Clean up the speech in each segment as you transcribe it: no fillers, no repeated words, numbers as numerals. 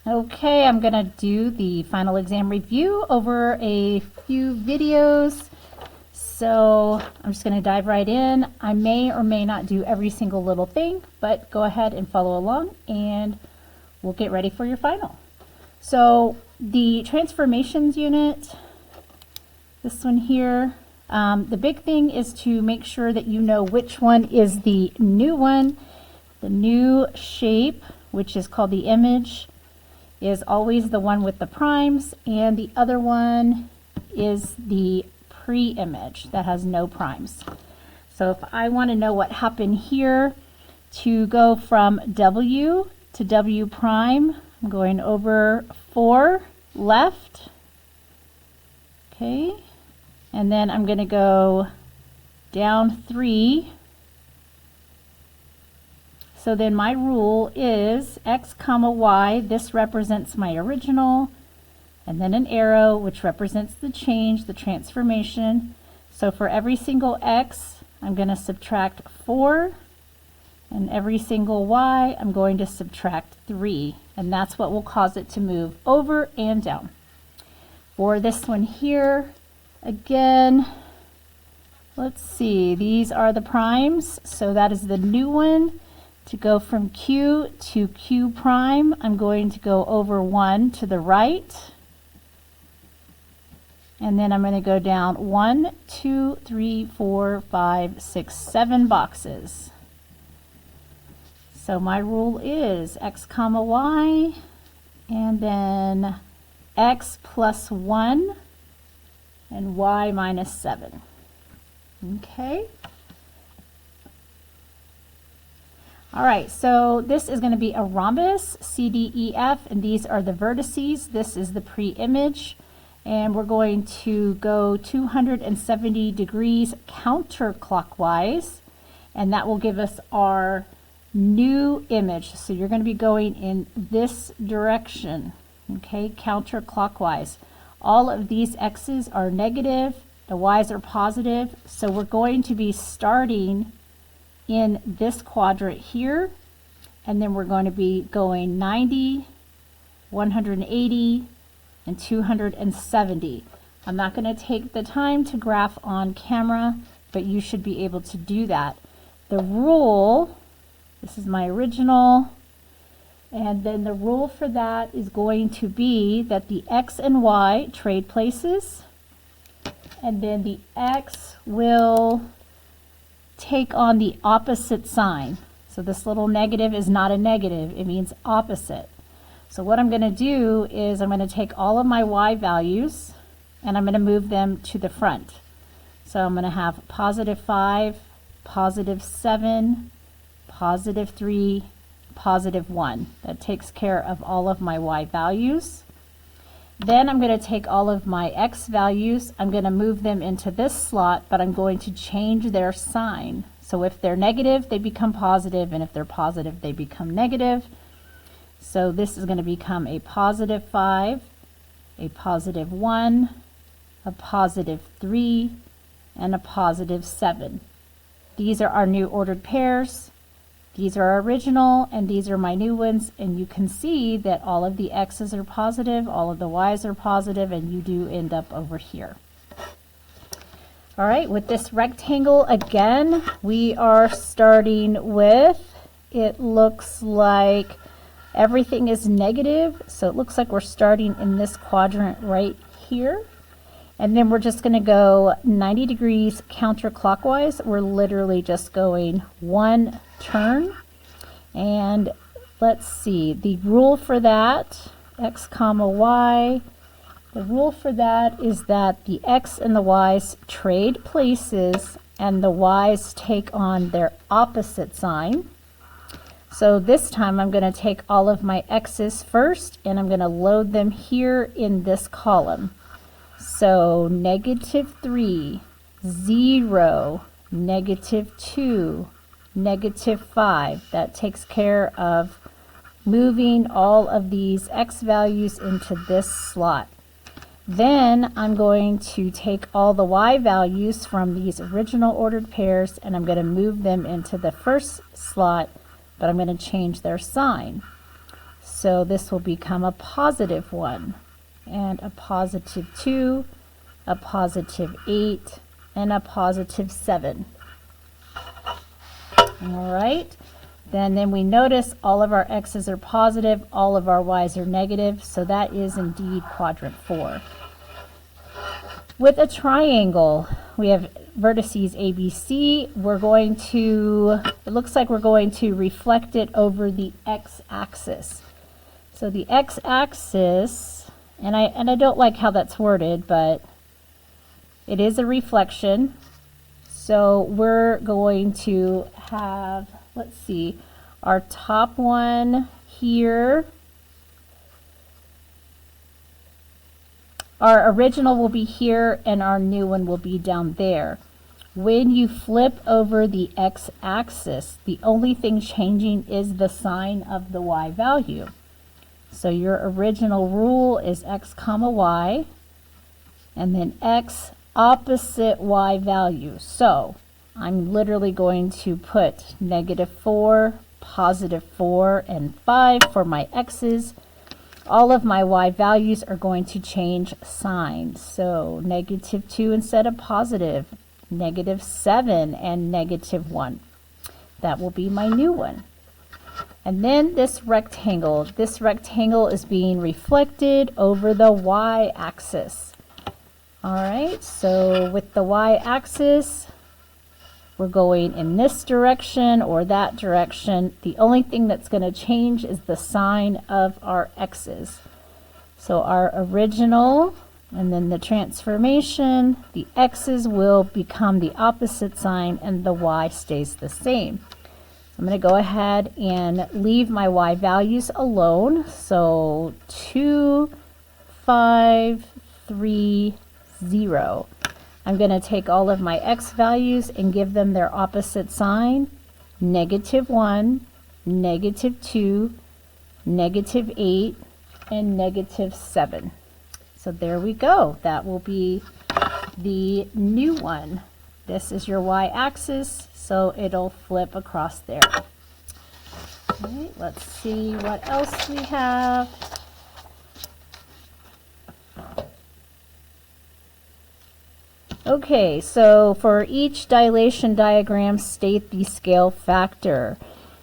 Okay, I'm going to do the final exam review over a few videos. So I'm just going to dive right in. I may or may not do every single little thing, but go ahead and follow along and we'll get ready for your final. So the transformations unit, this one here, the big thing is to make sure that you know which one is the new one. The new shape, which is called the image, is always the one with the primes, and the other one is the pre-image that has no primes. So if I want to know what happened here to go from W to W prime, I'm going over 4 left, okay, and then I'm going to go down 3. So then my rule is X comma Y, this represents my original, and then an arrow which represents the change, the transformation. So for every single X, I'm going to subtract 4, and every single Y, I'm going to subtract 3, and that's what will cause it to move over and down. For this one here, again, let's see, these are the primes, so that is the new one. To go from Q to Q prime, I'm going to go over 1 to the right. And then I'm going to go down 1, 2, 3, 4, 5, 6, 7 boxes. So my rule is X comma Y, and then X plus 1 and Y minus 7. Okay. All right, so this is going to be a rhombus, C, D, E, F, and these are the vertices. This is the pre-image, and we're going to go 270 degrees counterclockwise, and that will give us our new image. So you're going to be going in this direction, okay, counterclockwise. All of these X's are negative, the Y's are positive, so we're going to be starting in this quadrant here, and then we're going to be going 90, 180, and 270. I'm not going to take the time to graph on camera, but you should be able to do that. The rule, this is my original, and then the rule for that is going to be that the X and Y trade places, and then the X will take on the opposite sign. So this little negative is not a negative, it means opposite. So what I'm going to do is I'm going to take all of my Y values and I'm going to move them to the front. So I'm going to have positive 5, positive 7, positive 3, positive 1. That takes care of all of my Y values. Then I'm going to take all of my X values, I'm going to move them into this slot, but I'm going to change their sign. So if they're negative, they become positive, and if they're positive, they become negative. So this is going to become a positive 5, a positive 1, a positive 3, and a positive 7. These are our new ordered pairs. These are our original, and these are my new ones, and you can see that all of the X's are positive, all of the Y's are positive, and you do end up over here. All right, with this rectangle again, we are starting with, it looks like everything is negative, so it looks like we're starting in this quadrant right here. And then we're just going to go 90 degrees counterclockwise. We're literally just going one turn. And let's see, the rule for that, X comma Y, the rule for that is that the X and the Y's trade places and the Y's take on their opposite sign. So this time I'm going to take all of my X's first and I'm going to load them here in this column. So negative 3, 0, negative 2, negative 5. That takes care of moving all of these X values into this slot. Then I'm going to take all the Y values from these original ordered pairs and I'm going to move them into the first slot, but I'm going to change their sign. So this will become a positive 1, and a positive 2, a positive 8, and a positive 7. All right. Then we notice all of our x's are positive, all of our y's are negative, so that is indeed quadrant 4. With a triangle, we have vertices ABC. We're going to, it looks like we're going to reflect it over the x-axis. So the x-axis, and I don't like how that's worded, but it is a reflection. So we're going to have, let's see, our top one here. Our original will be here and our new one will be down there. When you flip over the x-axis, the only thing changing is the sign of the y value. So your original rule is x comma y, and then x opposite y value. So I'm literally going to put -4, +4, and 5 for my x's. All of my y values are going to change signs. So -2 instead of positive, -7, and -1. That will be my new one. And then this rectangle is being reflected over the y-axis. All right, so with the y-axis, we're going in this direction or that direction. The only thing that's going to change is the sign of our x's. So our original and then the transformation, the x's will become the opposite sign and the y stays the same. I'm going to go ahead and leave my y values alone. So 2, 5, 3, 0. I'm going to take all of my x values and give them their opposite sign. -1, -2, -8, and -7. So there we go. That will be the new one. This is your y-axis, so it'll flip across there. All right, let's see what else we have. Okay, so for each dilation diagram, state the scale factor.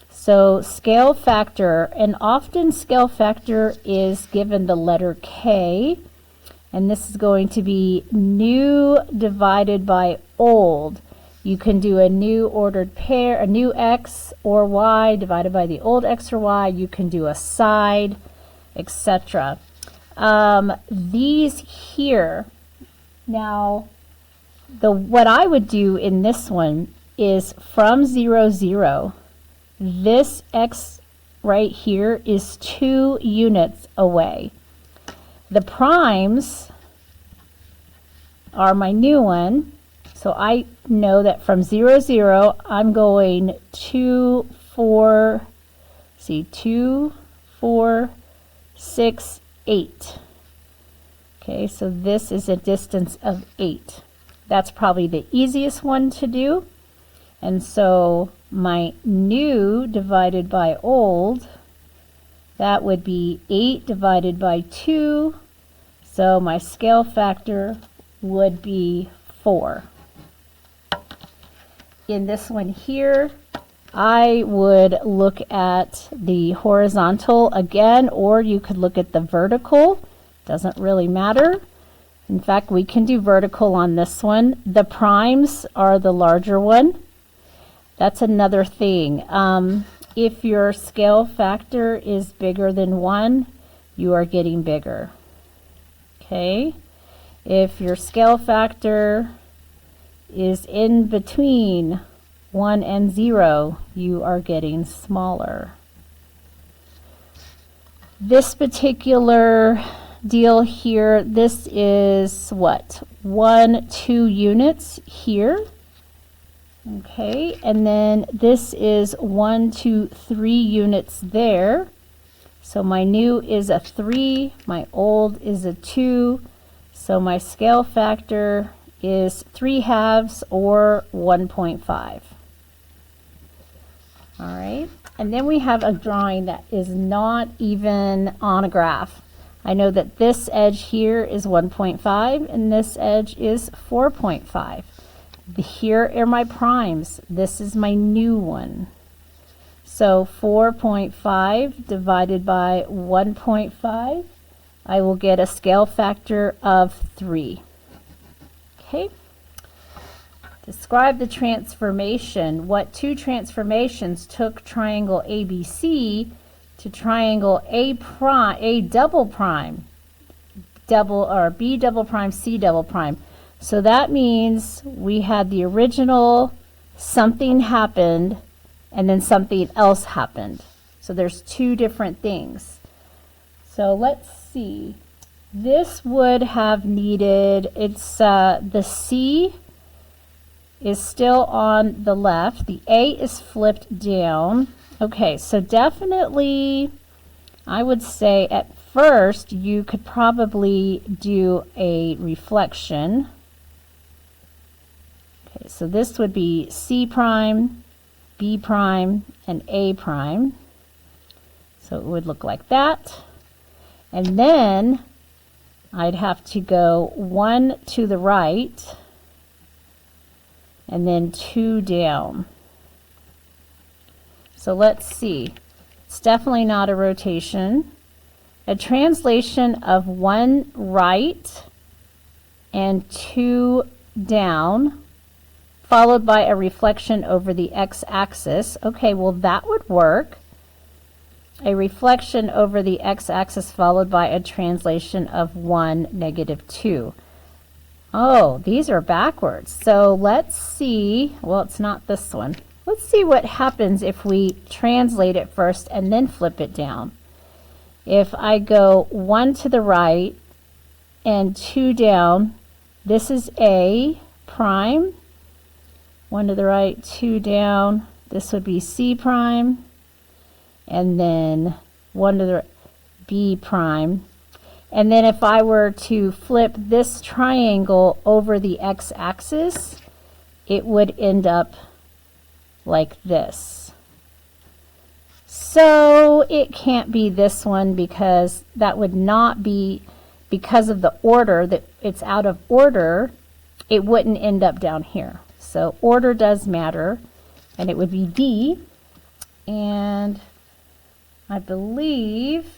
So scale factor, and often scale factor is given the letter K, and this is going to be new divided by old. You can do a new ordered pair, a new x or y divided by the old x or y. You can do a side, etc. These here, now, what I would do in this one is from 0, 0, this x right here is 2 units away. The primes are my new one, so I know that from 0, 0, I'm going 2, 4, 6, 8. Okay, so this is a distance of 8. That's probably the easiest one to do. And so my new divided by old, that would be 8 divided by 2. So my scale factor would be 4. In this one here, I would look at the horizontal again, or you could look at the vertical. Doesn't really matter. In fact, we can do vertical on this one. The primes are the larger one. That's another thing. If your scale factor is bigger than 1, you are getting bigger. Okay? If your scale factor is in between 1 and 0, you are getting smaller. This particular deal here, this is what? 1, 2 units here. Okay, and then this is 1, 2, 3 units there. So my new is a 3, my old is a 2. So my scale factor is 3/2 or 1.5. All right. And then we have a drawing that is not even on a graph. I know that this edge here is 1.5 and this edge is 4.5. Here are my primes. This is my new one. So 4.5 divided by 1.5, I will get a scale factor of 3. Okay. Describe the transformation. What two transformations took triangle ABC to triangle A double prime, B double prime, C double prime. So that means we had the original, something happened, and then something else happened. So there's two different things. So let's see. This would have needed, the C is still on the left. The A is flipped down. Okay, so definitely, I would say at first you could probably do a reflection. Okay, so this would be C prime, B prime, and A prime. So it would look like that. And then I'd have to go 1 to the right and then 2 down. So let's see. It's definitely not a rotation. A translation of 1 right and 2 down, followed by a reflection over the x-axis. Okay, well that would work. A reflection over the x-axis followed by a translation of 1, negative 2. Oh, these are backwards. So let's see. Well, it's not this one. Let's see what happens if we translate it first and then flip it down. If I go 1 to the right and 2 down, this is A prime. 1 to the right, 2 down. This would be C prime. And then 1 to the right, B prime. And then if I were to flip this triangle over the x-axis, it would end up like this. So it can't be this one because that would not be, because of the order, that it's out of order, it wouldn't end up down here. So order does matter, and it would be D. And I believe,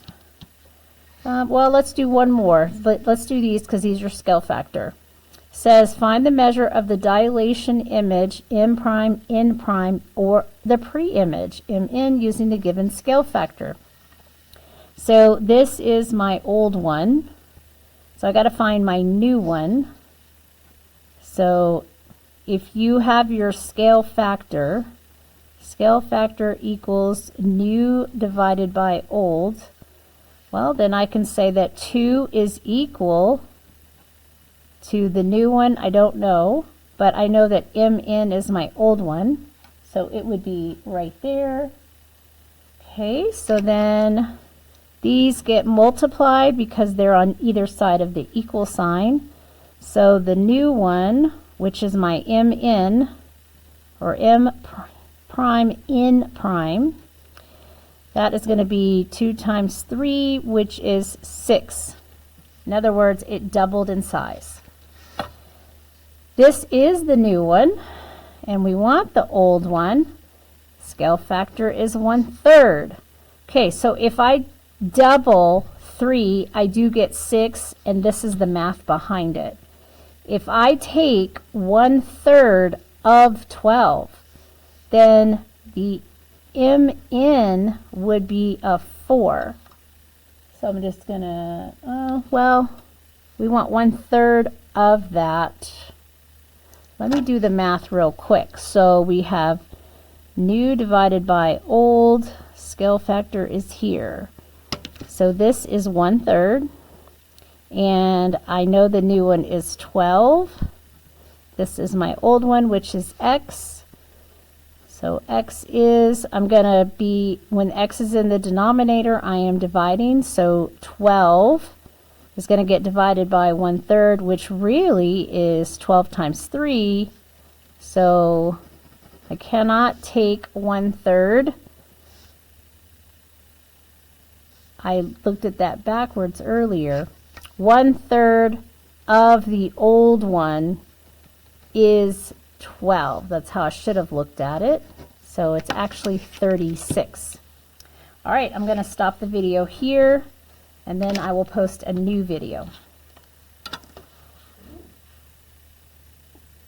well, let's do one more. Let's do these because these are scale factor. Says find the measure of the dilation image M prime, N prime, or the pre-image Mn using the given scale factor. So this is my old one. So I got to find my new one. So if you have your scale factor equals new divided by old, well, then I can say that 2 is equal to the new one. I don't know, but I know that Mn is my old one, so it would be right there. Okay, so then these get multiplied because they're on either side of the equal sign. So the new one, which is my Mn, or M prime N prime, that is going to be 2 times 3, which is 6. In other words, it doubled in size. This is the new one, and we want the old one. Scale factor is 1/3. Okay, so if I double 3, I do get 6, and this is the math behind it. If I take 1/3 of 12, then the Mn would be a 4. So I'm just gonna, well, we want 1/3 of that. Let me do the math real quick. So we have new divided by old, scale factor is here. So this is 1/3, and I know the new one is 12. This is my old one, which is x. So x is, I'm going to be, when x is in the denominator, I am dividing. So 12 is going to get divided by 1/3, which really is 12 times 3. So I cannot take 1/3 I looked at that backwards earlier. 1/3 of the old one is 12. That's how I should have looked at it. So it's actually 36. All right, I'm going to stop the video here, and then I will post a new video.